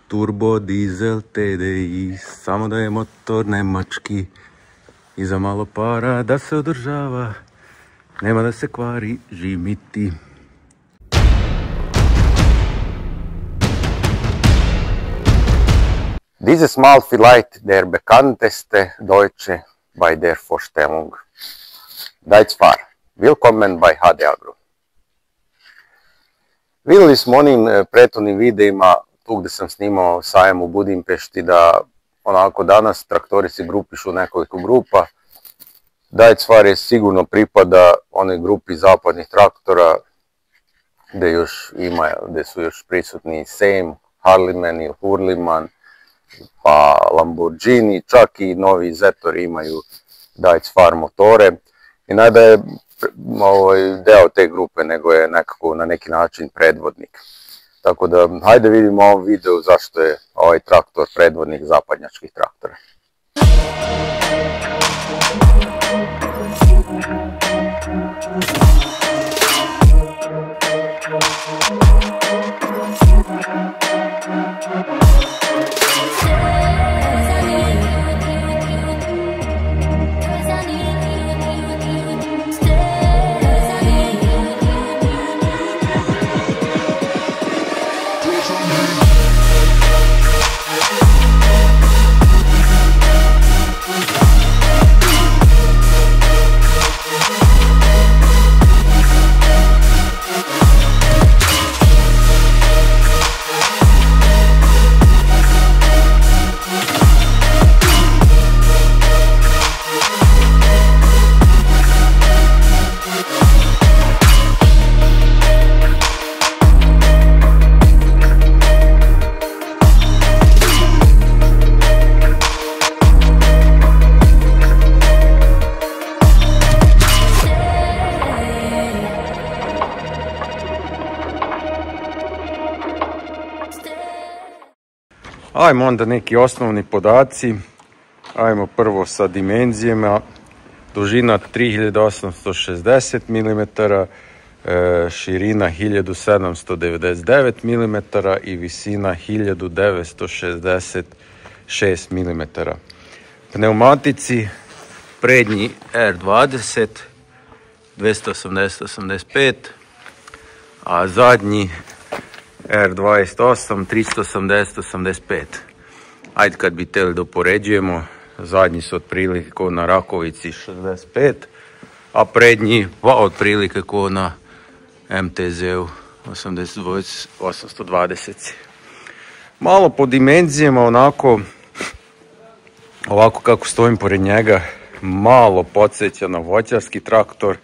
turbo dizel TDI, samo da je motor nemački i za malo para da se održava, nema da se kvari, žimiti. Dieses Mal vielleicht der bekannteste Deutsche bei der Vorstellung. Deutschfahrer, willkommen bei HD Agro. Vidjeli smo onim prethodnim videima, tu gdje sam snimao sajam u Budimpešti, da onako danas traktori se grupišu u nekoliko grupa. Deutschfahrer sigurno pripada onoj grupi zapadnih traktora gdje su još prisutni Sejm, Harliman ili Hurliman, pa Lamborghini, čak i novi Zetori imaju Deutschfahrer motore. I ne da je deo te grupe, nego je nekako na neki način predvodnik. Tako da, hajde vidimo u ovom videu zašto je ovaj traktor predvodnik zapadnjačkih traktora. Ajmo onda neki osnovni podaci. Ajmo prvo sa dimenzijama. Dužina 3860 mm, širina 1799 mm i visina 1966 mm. Pneumatici, prednji R20 280/85, a zadnji R28 380/85. Ajde kad bi htjeli da upoređujemo, zadnji su otprilike kao na Rakovici 65, a prednji otprilike kao na MTZ-u 820. Malo po dimenzijama ovako kako stojim pored njega, malo podsjeća na voćarski traktor.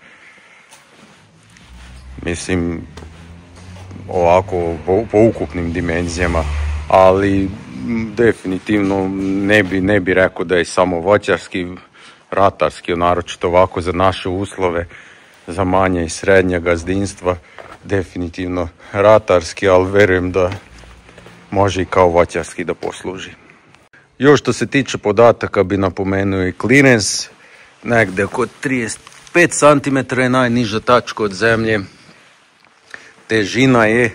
Mislim, ovako po ukupnim dimenzijama, ali definitivno ne bi rekao da je samo voćarski, ratarski, naročito ovako za naše uslove, za manje i srednja gazdinstva, definitivno ratarski, ali verujem da može i kao voćarski da posluži. Još što se tiče podataka bi napomenuo i clearance, negde oko 35 cm je najniža tačka od zemlje. Težina je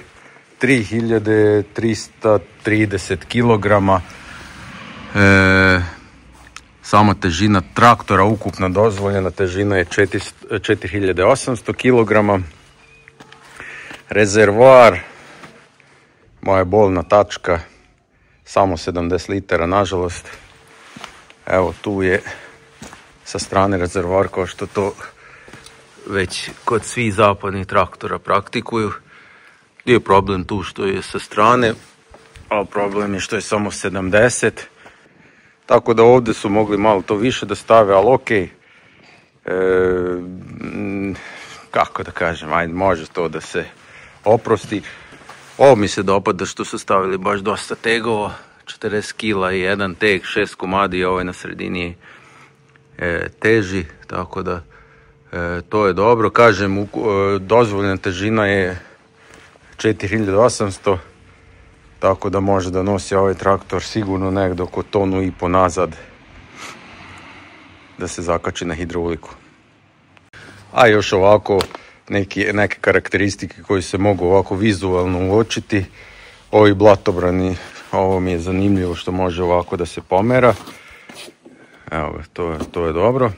3330 kg. Sama težina traktora, ukupna dozvoljena težina je 4800 kg. Rezervoar, moja bolna tačka, samo 70 litara, nažalost. Evo tu je sa strane rezervoar, kao što to već kod svih zapadnih traktora praktikuju. Nije problem tu što je sa strane, ali problem je što je samo 70. Tako da ovdje su mogli malo to više da stave, ali okej. Kako da kažem, ajde, može to da se oprosti. Ovo mi se dopada što su stavili baš dosta tegova, 40 kila i jedan teg, 6 komadi i ovaj na sredini je teži, tako da to je dobro. Kažem, dozvoljena težina je 4800, tako da može da nosi ovaj traktor sigurno negdje oko 1,5 tonu nazad da se zakači na hidrauliku. A još ovako neke karakteristike koje se mogu ovako vizualno uočiti. Ovi blatobrani Ovo mi je zanimljivo što može ovako da se pomera. Evo, to je dobro.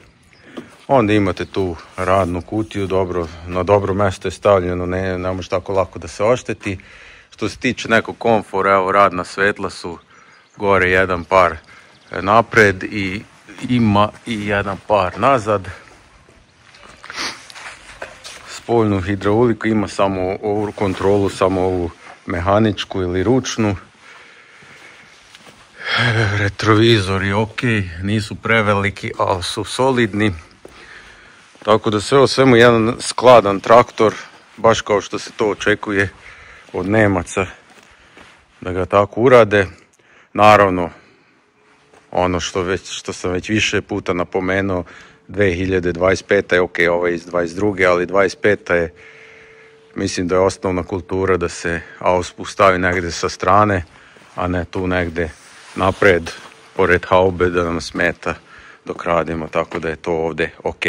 Onda imate tu radnu kutiju, na dobro mjesto je stavljeno, ne može tako lako da se ošteti. Što se tiče nekog komfora, evo, radna svetla su gore, jedan par napred i ima i jedan par nazad. Spoljnu hidrauliku ima samo ovu kontrolu, samo ovu mehaničku ili ručnu. Retrovizori ok, nisu preveliki, ali su solidni. Tako da sve o svemu jedan skladan traktor, baš kao što se to očekuje od Nemaca da ga tako urade. Naravno, ono što sam već više puta napomenuo, 2025. je ok, ovo je iz 22. ali 25. je, mislim da je osnovna kultura da se auspuh stavi negdje sa strane, a ne tu negdje napred, pored haube, da nam smeta dok radimo, tako da je to ovdje ok.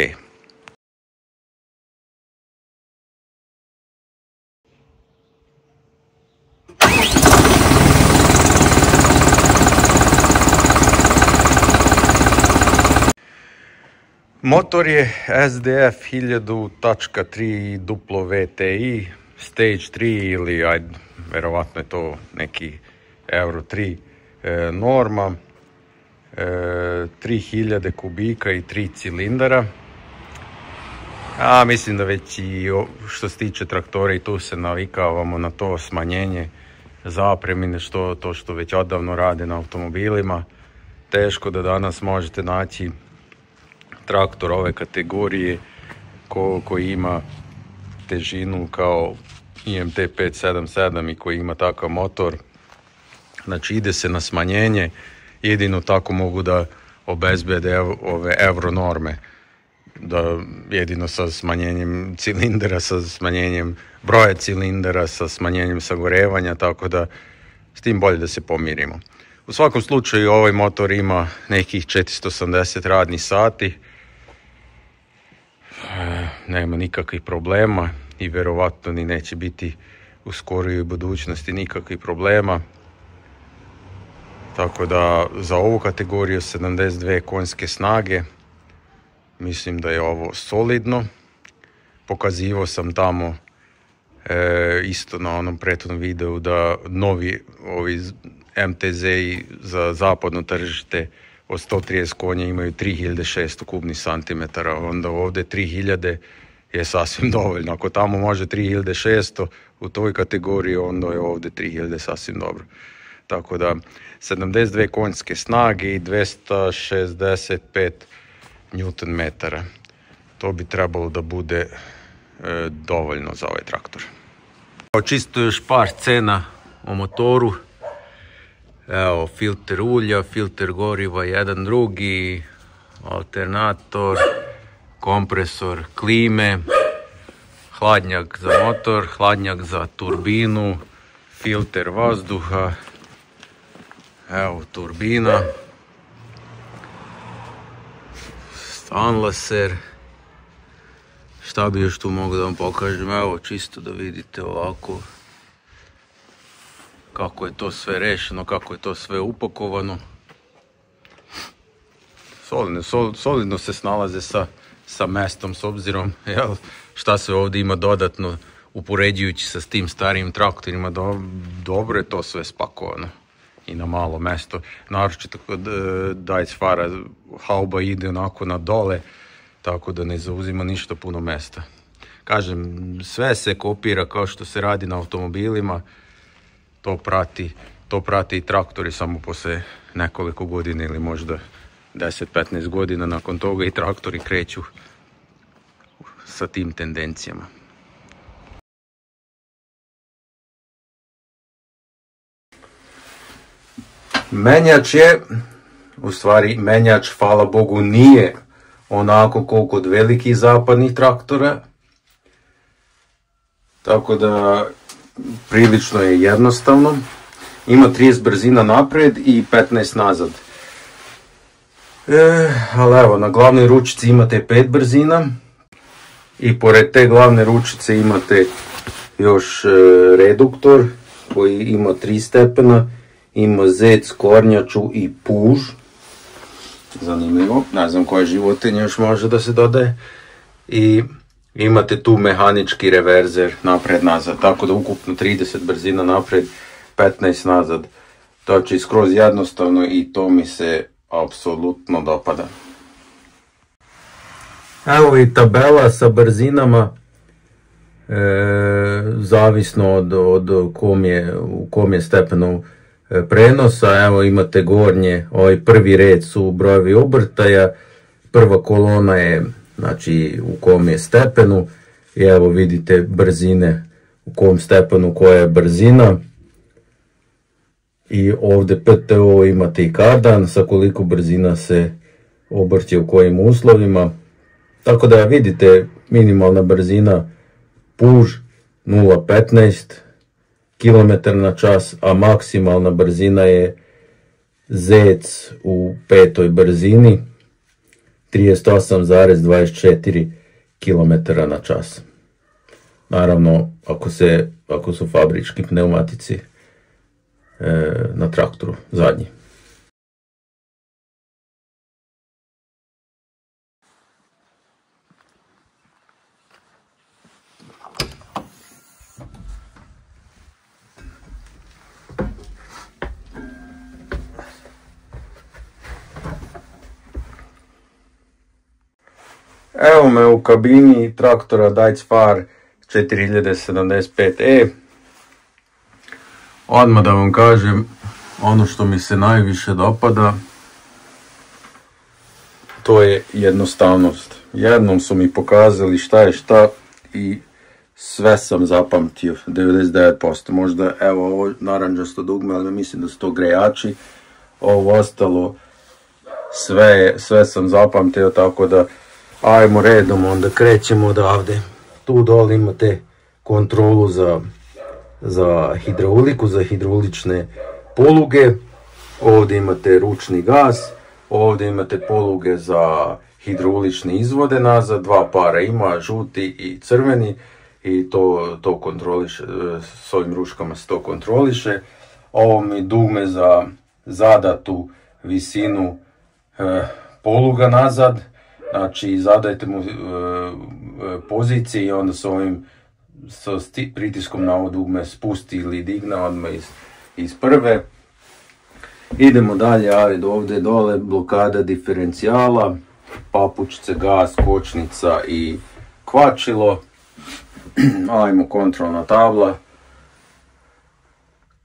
Motor je SDF 1000.3 WTI, Stage 3 ili verovatno je to neki Euro 3 norma, 3000 kubika i 3 cilindara. Mislim da već i što se tiče traktora i tu se navikavamo na to smanjenje zapremine, što već odavno rade na automobilima. Teško da danas možete naći traktor ove kategorije koji ima težinu kao IMT 577 i koji ima takav motor. Znači ide se na smanjenje, jedino tako mogu da obezbede ove euro norme, da jedino sa smanjenjem cilindera, sa smanjenjem broja cilindera, sa smanjenjem sagorevanja, tako da s tim bolje da se pomirimo. U svakom slučaju ovaj motor ima nekih 480 radnih sati, nema nikakvih problema i verovatno ni neće biti u skorijoj budućnosti nikakvih problema. Tako da za ovu kategoriju 72 konjske snage mislim da je ovo solidno. Pokazivao sam tamo isto na onom prethodnom videu da novi ovi MTZ-i za zapadno tržište od 130 konja imaju 3600 kubnih santimetara, onda ovdje 3000 je sasvim dovoljno. Ako tamo može 3600 u toj kategoriji, onda je ovdje 3000 sasvim dobro. Tako da 72 konjske snage i 265 Nm. To bi trebalo da bude dovoljno za ovaj traktor. Čisto još par scena o motoru. Evo, filter ulja, filter goriva, jedan drugi, alternator, kompresor klime, hladnjak za motor, hladnjak za turbinu, filter vazduha, evo turbina, stanlaser. Šta bi još tu mogu da vam pokažem, evo čisto da vidite ovako kako je to sve rešeno, kako je to sve upakovano. Solidno se snalaze sa mestom, s obzirom šta se ovdje ima dodatno upoređujući sa tim starijim traktorima. Dobro je to sve spakovano i na malo mesto. Naročito kod Dajcfara hauba ide onako na dole, tako da ne zauzima ništa puno mesta. Kažem, sve se kopira kao što se radi na automobilima. To prati i traktori, samo posle nekoliko godina ili možda 10-15 godina nakon toga i traktori kreću sa tim tendencijama. Menjač je, u stvari menjač, hvala Bogu, nije onako kao kod velikih zapadnih traktora. Tako da prilično je jednostavno. Ima 30 brzina napred i 15 nazad. Ali evo, na glavnoj ručici imate 5 brzina. I pored te glavne ručice imate još reduktor koji ima 3 stepena ima zec, kornjaču i puž. Zanimljivo, ne znam koje životinje još može da se dodaje. I imate tu mehanički reverzer napred-nazad, tako da ukupno 30 brzina napred, 15 nazad. To će skroz jednostavno i to mi se apsolutno dopada. Evo i tabela sa brzinama, zavisno od u kom je stepenu prenosa. Evo imate gornje, ovaj prvi red su brojevi obrtaja, prva kolona je znači u kom je stepenu i evo vidite brzine u kom stepenu koja je brzina. I ovdje PTO imate i kardan sa koliko brzina se obrće u kojim uslovima. Tako da vidite minimalna brzina puž 0,15 km/h, a maksimalna brzina je zec u petoj brzini 38,24 km/h. Naravno, ako su fabrički pneumatici na traktoru zadnji. Evo me u kabini traktora Deutz-Fahr 4075E. Odmah da vam kažem, ono što mi se najviše dopada, to je jednostavnost. Jednom su mi pokazali šta je šta i sve sam zapamtio, 99%. Možda, evo ovo naranđasto dugme, ali mislim da su to grejači. Ovo ostalo, sve sam zapamtio, tako da ajmo redom, onda krećemo odavde. Tu dole imate kontrolu za hidrauliku, za hidraulične poluge. Ovdje imate ručni gas, ovdje imate poluge za hidraulične izvode nazad, dva para ima, žuti i crveni, i to kontroliše, s ovim ručkama se to kontroliše. Ovo mi dugme za zadatu visinu poluga nazad, znači zadajte mu pozicije i onda s ovim pritiskom na ovo dugme spusti ili digne odmah iz prve. Idemo dalje, ajde ovdje dole, blokada diferencijala, papučice, gas, kočnica i kvačilo. Ajmo, kontrolna tabla.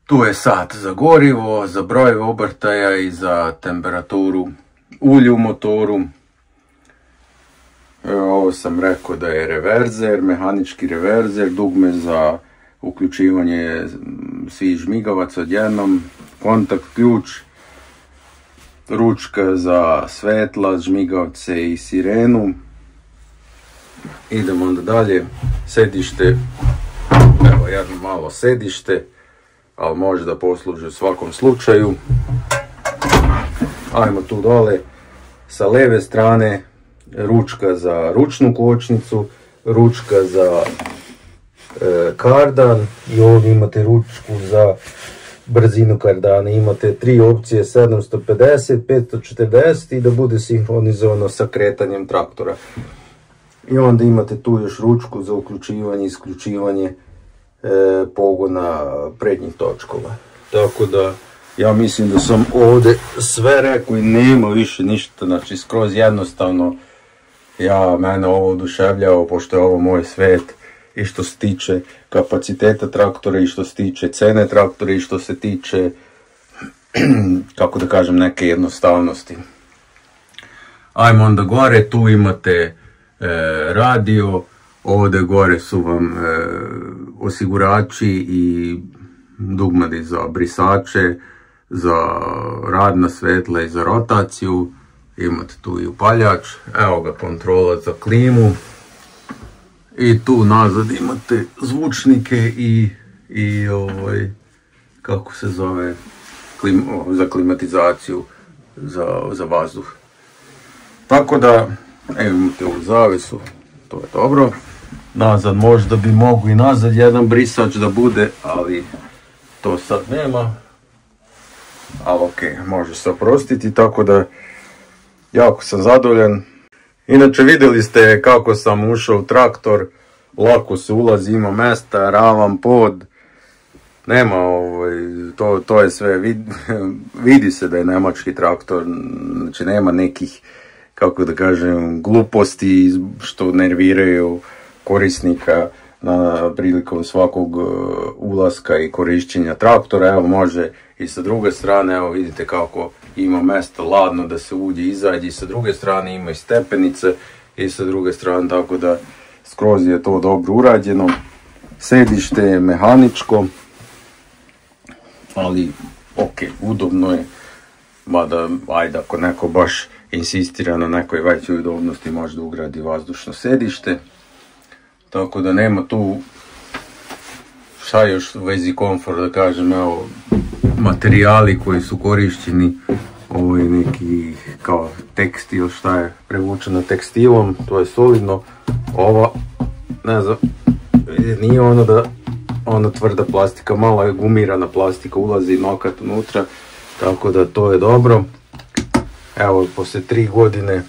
Tu je sat za gorivo, za broj obrtaja i za temperaturu ulja u motoru. Ovo sam rekao da je reverzer, mehanički reverzer, dugme za uključivanje svih žmigavaca odjednom, kontakt ključ, ručka za svetla, žmigavce i sirenu. Idemo onda dalje, sedište, evo jedno malo sedište, ali može da posluži u svakom slučaju. Ajmo tu dole, sa lijeve strane ručka za ručnu kočnicu, ručka za kardan i ovdje imate ručku za brzinu kardana. Imate tri opcije, 750, 540 i da bude sinhronizovano sa kretanjem traktora. I onda imate tu još ručku za uključivanje i isključivanje pogona prednjih točkova. Tako da ja mislim da sam ovdje sve rekao i nema više ništa, znači skroz jednostavno. Mene ovo oduševljava, pošto je ovo moj svet i što se tiče kapaciteta traktora i što se tiče cene traktora i što se tiče, kako da kažem, neke jednostavnosti. Ajmo onda gore, tu imate radio, ovdje gore su vam osigurači i dugmadi za brisače, za radna svetla i za rotaciju. Imate tu i upaljač, evo ga kontrola za klimu i tu nazad imate zvučnike i kako se zove, za klimatizaciju, za vazduh. Tako da, evo imate ovu zavesu, to je dobro. Nazad možda bi mogu i nazad jedan brisač da bude, ali to sad nema. ali ok, može se oprostiti, tako da jako sam zadovoljan. Inače vidjeli ste kako sam ušao u traktor, lako se ulazi, ima mjesta, ravan pod, nema to je sve, vidi se da je njemački traktor, znači nema nekih, kako da kažem, gluposti što nerviraju korisnika prilikom svakog ulaska i korišćenja traktora. Evo može i sa druge strane, evo vidite kako ima mjesto ladno da se uđe i izađe, i sa druge strane ima i stepenice i sa druge strane, tako da skroz je to dobro urađeno. Sedište je mehaničko, ali ok, udobno je, mada ajde ako neko baš insistira na nekoj većoj udobnosti možda ugradi vazdušno sedište, tako da nema tu šta još u vezi komfort da kažem. Evo materijali koji su korišćeni, ovo je neki kao tekstil, šta je prevučeno tekstilom, to je solidno. Ova, ne znam, nije ono da ona tvrda plastika, mala je gumirana plastika, ulazi nokat unutra, tako da to je dobro. Evo, poslije 3 godine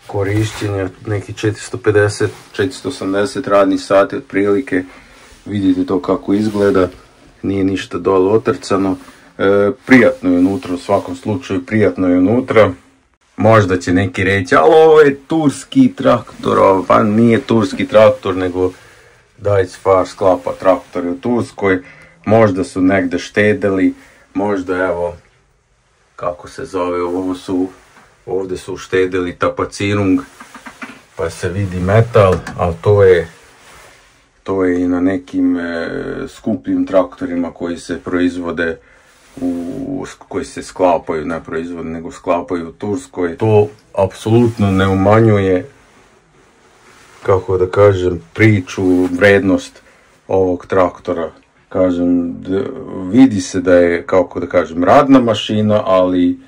korišćenja, neki 450-480 radnih sati otprilike, vidite to kako izgleda, nije ništa dole otrcano. Prijatno je unutra, u svakom slučaju prijatno je unutra. Možda će neki reći, ali ovo je turski traktor, pa nije turski traktor, nego Deutz-Fahr sklapa traktore u Turskoj. Možda su negdje štedili, možda evo, kako se zove, ovdje su uštedili tapacirung, pa se vidi metal, ali to je i na nekim skupljim traktorima koji se proizvode, koji se sklapaju, ne proizvode, nego sklapaju u Turskoj. To apsolutno ne umanjuje, kako da kažem, priču, vrednost ovog traktora. Kažem, vidi se da je, kako da kažem, radna mašina, ali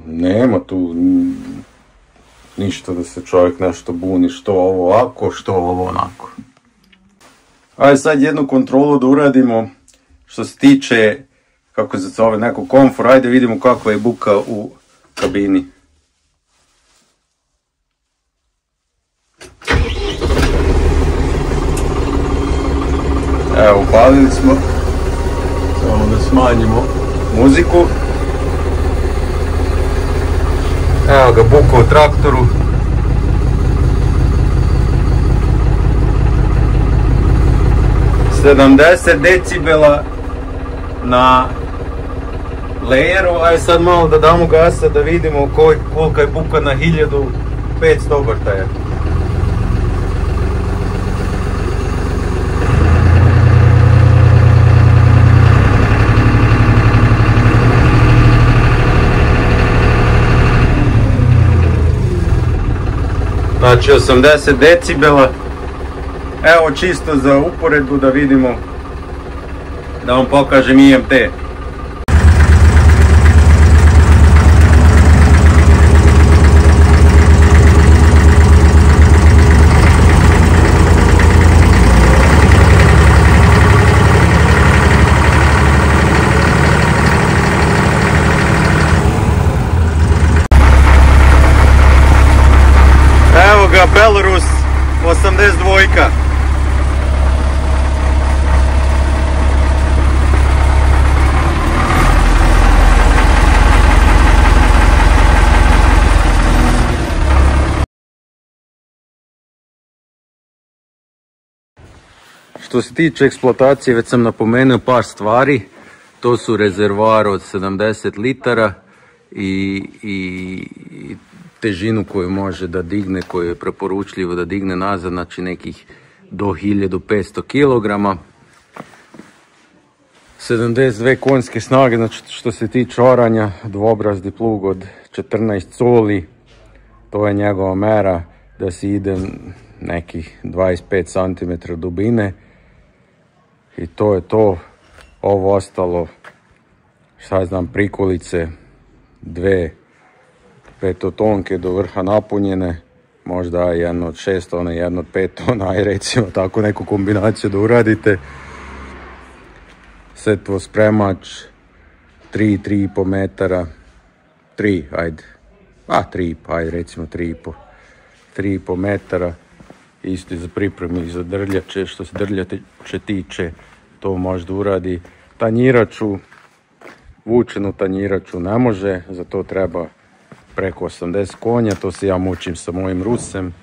nema tu ništa da se čovjek nešto buni, što ovo ovako, što ovo onako. Ajde sad jednu kontrolu da uradimo što se tiče, kako se zove, neko komfor. Ajde vidimo kakva je buka u kabini. Evo, upalili smo, samo da smanjimo muziku. Evo ga buka u traktoru. ...70 decibela na layeru, a sad malo da damo gasa da vidimo kolika je buka na 1500 obrtaja. Znači 80 decibela. Evo čisto za uporedbu da vidimo, da vam pokažem IMT. Evo ga Belarus 82. Što se tiče eksploatacije, već sam napomenuo par stvari. To su rezervoar od 70 litara i težinu koju može da digne, koju je preporučljivo da digne nazad, znači nekih do 1500 kg. 72 konjske snage, znači što se tiče oranja, dvobrazdi plug od 14 coli, to je njegova mera da se ide nekih 25 cm dubine. I to je to. Ovo ostalo, šta znam, prikolice, 2 petotonke do vrha napunjene, možda jedno od 6 tona, jedno od 5 tona, aj recimo tako neku kombinaciju da uradite. Setvo spremač, 3,5 metara, 3, ajde, 3,5, ajde recimo 3,5 metara, isto za pripremi za drljače, što se drljače tiče, to možda uradi. Tanjiraču, vučenu tanjiraču ne može, za to treba preko 80 konja, to se ja mučim sa mojim Rusem.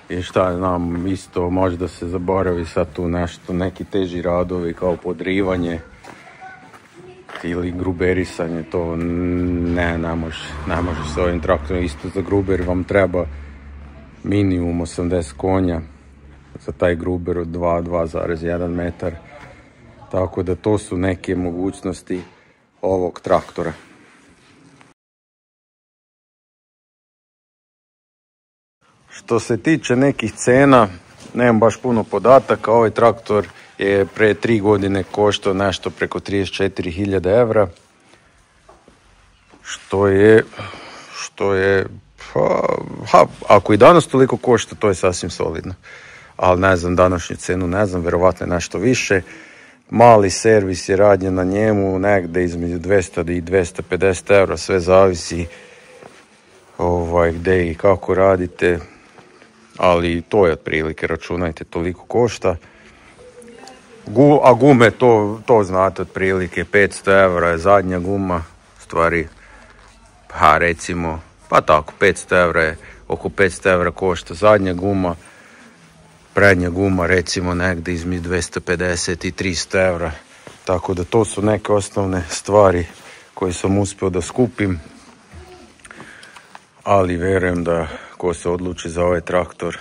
I šta znam, isto možda se zaboravi sad tu nešto, neki teži radovi kao podrivanje ili gruberisanje, to ne može s ovim traktorom. Isto za gruber vam treba minimum 80 konja, za taj gruber od 2,1 metar. Tako da to su neke mogućnosti ovog traktora. Što se tiče nekih cena, nemam baš puno podataka. Ovaj traktor je pre 3 godine koštao nešto preko 34.000 evra, što je ako i danas toliko košta, to je sasvim solidno. Ali ne znam današnju cenu, ne znam, vjerovatno je nešto više. Mali servis je radnje na njemu, negde između 200 i 250 evra, sve zavisi gdje i kako radite. Ali to je otprilike, računajte, toliko košta. A gume, to znate otprilike, 500 evra je zadnja guma, stvari, recimo, tako, 500 evra je, oko 500 evra košta zadnja guma, prednja guma recimo negdje između 250 i 300 evra. Tako da to su neke osnovne stvari koje sam uspio da skupim, ali vjerujem da ko se odluči za ovaj traktor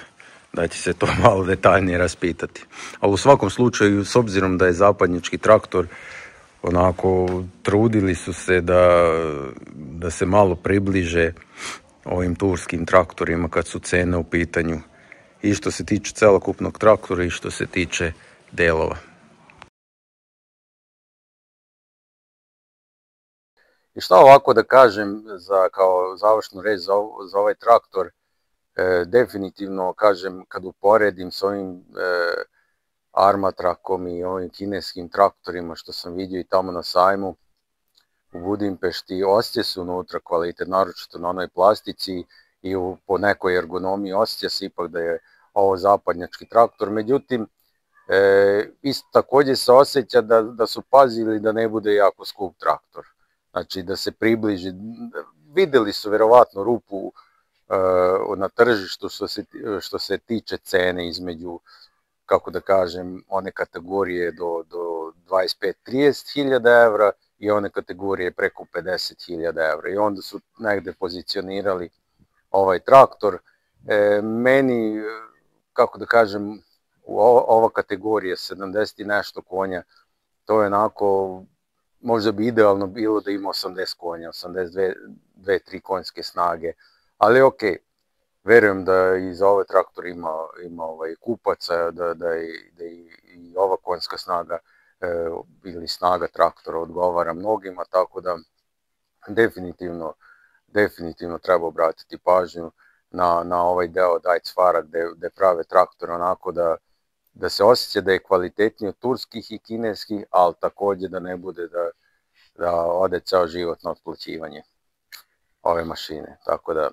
da će se to malo detaljnije raspitati. Ali u svakom slučaju, s obzirom da je zapadnjački traktor, onako trudili su se da se malo približe ovim turskim traktorima kad su cene u pitanju. I što se tiče celokupnog traktora i što se tiče delova. I šta ovako da kažem kao završnu reč za ovaj traktor, definitivno kažem kad uporedim s ovim Armatrakom i ovim kineskim traktorima što sam vidio i tamo na sajmu u Budimpešti, osjeća se unutra kvalitet, naročito na onoj plastici i po nekoj ergonomiji osjeća se ipak da je ovo zapadnjački traktor. Međutim, isto također se osjeća da su pazili da ne bude jako skup traktor. Znači da se približi, vidjeli su vjerovatno rupu na tržištu što se tiče cene između, kako da kažem, one kategorije do 25-30 hiljada evra i one kategorije preko 50 hiljada evra. I onda su negde pozicionirali ovaj traktor. Meni, kako da kažem, ova kategorija 70 i nešto konja, to je onako, možda bi idealno bilo da ima 80 konja, 82-3 konjske snage, ali ok, verujem da i za ovaj traktor ima kupaca, da i ova konjska snaga ili snaga traktora odgovara mnogima, tako da definitivno treba obratiti pažnju na ovaj deo Deutz-Fahra gde prave traktor onako da se osjeća da je kvalitetniji od turskih i kineskih, ali također da ne bude da ode ceo život na otplaćivanje ove mašine. Tako da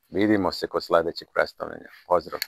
vidimo se kod sljedećeg predstavljanja. Pozdrav!